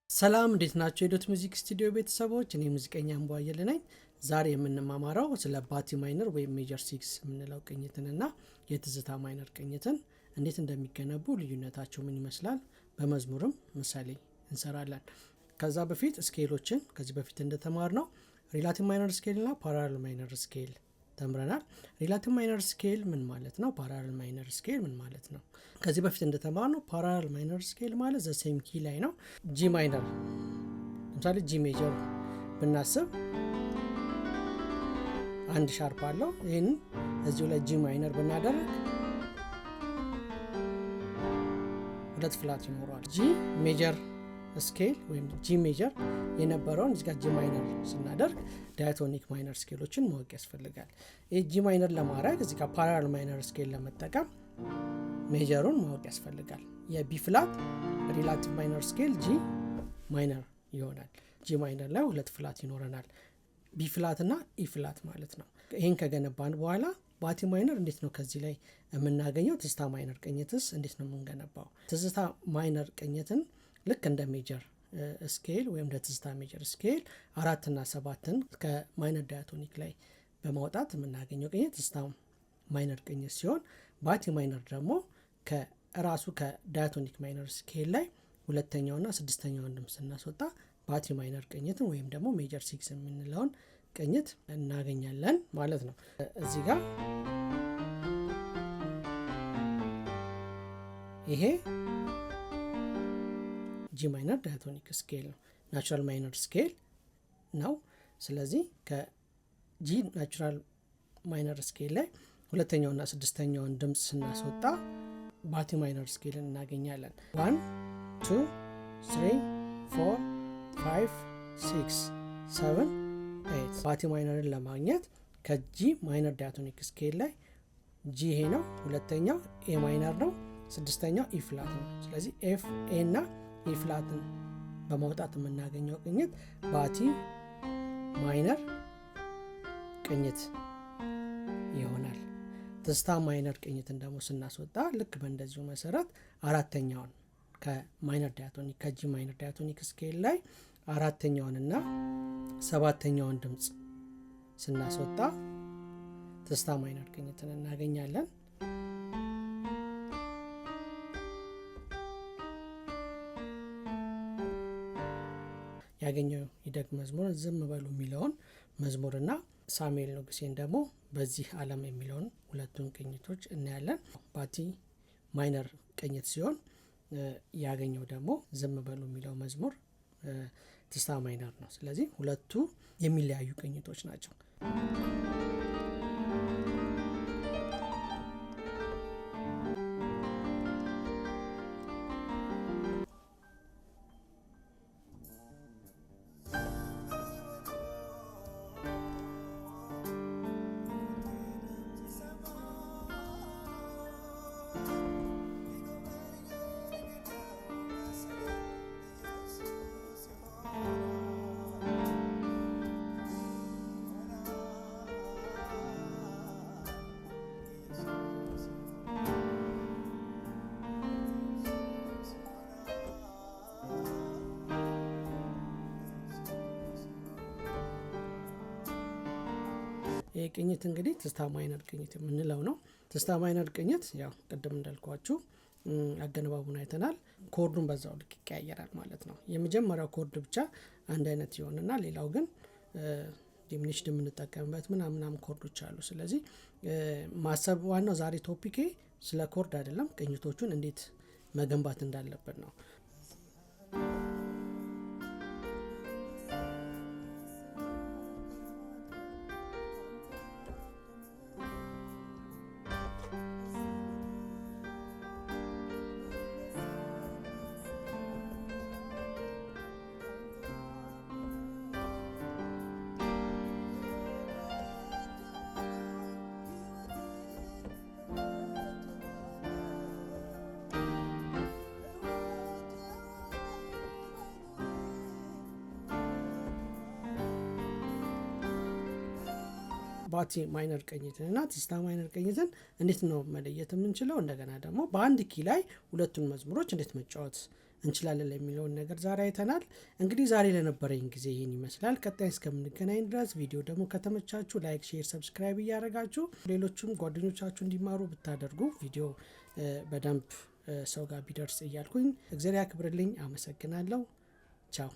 ሰላም እንዴት ናቸው? የዶት ሙዚክ ስቱዲዮ ቤተሰቦች፣ እኔ ሙዚቀኛ አንቧየለ ነኝ። ዛሬ የምንማማረው ስለ ባቲ ማይነር ወይም ሜጀር ሲክስ የምንለው ቅኝትንና የትዝታ ማይነር ቅኝትን እንዴት እንደሚገነቡ ልዩነታቸው ምን ይመስላል፣ በመዝሙርም ምሳሌ እንሰራለን። ከዛ በፊት ስኬሎችን ከዚህ በፊት እንደተማር ነው ሪላቲቭ ማይነር ስኬል እና ፓራላል ማይነር ስኬል ተምረናል። ሪላቲቭ ማይነር ስኬል ምን ማለት ነው? ፓራላል ማይነር ስኬል ምን ማለት ነው? ከዚህ በፊት እንደተማር ነው ፓራላል ማይነር ስኬል ማለት ዘሴም ኪ ላይ ነው። ጂ ማይነር ለምሳሌ ጂ ሜጀር ብናስብ አንድ ሻርፕ አለው። ይህን እዚሁ ላይ ጂ ማይነር ብናደርግ ሁለት ፍላት ይኖረዋል። ጂ ሜጀር ስኬል ወይም ጂ ሜጀር የነበረውን እዚጋ ጂ ማይነር ስናደርግ ዳያቶኒክ ማይነር ስኬሎችን ማወቅ ያስፈልጋል። ይህ ጂ ማይነር ለማድረግ እዚጋ ፓራላል ማይነር ስኬል ለመጠቀም ሜጀሩን ማወቅ ያስፈልጋል። የቢ ፍላት ሪላቲቭ ማይነር ስኬል ጂ ማይነር ይሆናል። ጂ ማይነር ላይ ሁለት ፍላት ይኖረናል፣ ቢ ፍላት እና ኢ ፍላት ማለት ነው። ይህን ከገነባን በኋላ ባቲ ማይነር እንዴት ነው ከዚህ ላይ የምናገኘው? ትዝታ ማይነር ቅኝትስ እንዴት ነው የምንገነባው? ትዝታ ማይነር ቅኝትን ልክ እንደ ሜጀር ስኬል ወይም እንደ ትዝታ ሜጀር ስኬል 4 እና 7ን ከማይነር ዳያቶኒክ ላይ በማውጣት የምናገኘው ቅኝት ትዝታ ማይነር ቅኝት ሲሆን፣ ባቲ ማይነር ደግሞ ከራሱ ከዳያቶኒክ ማይነር ስኬል ላይ ሁለተኛውና ስድስተኛውን ድምፅ ስናስወጣ ባቲ ማይነር ቅኝትን ወይም ደግሞ ሜጀር ሲክስ የምንለውን ቅኝት እናገኛለን ማለት ነው። እዚህ ጋር ይሄ ጂ ማይነር ዳያቶኒክ ስኬል ነው፣ ናቹራል ማይነር ስኬል ነው። ስለዚህ ከጂ ናቹራል ማይነር ስኬል ላይ ሁለተኛውና ስድስተኛውን ድምፅ ስናስወጣ ባቲ ማይነር ስኬልን እናገኛለን። 1 2 3 4 5 6 7 8 ባቲ ማይነርን ለማግኘት ከጂ ማይነር ዳያቶኒክ ስኬል ላይ ጂ ይሄ ነው፣ ሁለተኛው ኤ ማይነር ነው፣ ስድስተኛው ኢ ፍላት ነው። ስለዚህ ኤፍ ኤ እና ኢ ፍላትን በማውጣት የምናገኘው ቅኝት ባቲ ማይነር ቅኝት ይሆናል። ትዝታ ማይነር ቅኝትን ደግሞ ስናስወጣ ልክ በእንደዚሁ መሰረት አራተኛውን ከማይነር ዳያቶኒክ ከጂ ማይነር ዳያቶኒክ ስኬል ላይ አራተኛውንና ሰባተኛውን ድምፅ ስናስወጣ ትዝታ ማይነር ቅኝትን እናገኛለን። ያገኘው ይደግ መዝሙር ዝም በሉ የሚለውን መዝሙርና ሳሙኤል ንጉሴን ደግሞ በዚህ ዓለም የሚለውን ሁለቱን ቅኝቶች እናያለን። ባቲ ማይነር ቅኝት ሲሆን ያገኘው ደግሞ ዝም በሉ የሚለው መዝሙር ትዝታ ማይነር ነው። ስለዚህ ሁለቱ የሚለያዩ ቅኝቶች ናቸው። ይህ ቅኝት እንግዲህ ትዝታ ማይነር ቅኝት የምንለው ነው። ትዝታ ማይነር ቅኝት ያው ቅድም እንዳልኳችሁ አገነባቡን አይተናል። ኮርዱን በዛው ልክ ይቀያየራል ማለት ነው። የመጀመሪያው ኮርድ ብቻ አንድ አይነት ይሆንና ሌላው ግን ዲሚኒሽድ የምንጠቀምበት ምናምናም ኮርዶች አሉ። ስለዚህ ማሰብ ዋናው ዛሬ ቶፒኬ ስለ ኮርድ አይደለም፣ ቅኝቶቹን እንዴት መገንባት እንዳለብን ነው። ባቲ ማይነር ቅኝትን እና ትዝታ ማይነር ቅኝትን እንዴት ነው መለየት የምንችለው? እንደገና ደግሞ በአንድ ኪ ላይ ሁለቱን መዝሙሮች እንዴት መጫወት እንችላለን የሚለውን ነገር ዛሬ አይተናል። እንግዲህ ዛሬ ለነበረኝ ጊዜ ይህን ይመስላል። ቀጣይ እስከምንገናኝ ድረስ ቪዲዮ ደግሞ ከተመቻችሁ ላይክ፣ ሼር፣ ሰብስክራይብ እያደረጋችሁ ሌሎችም ጓደኞቻችሁ እንዲማሩ ብታደርጉ ቪዲዮ በደንብ ሰው ጋር ቢደርስ እያልኩኝ እግዚአብሔር ያክብርልኝ። አመሰግናለሁ። ቻው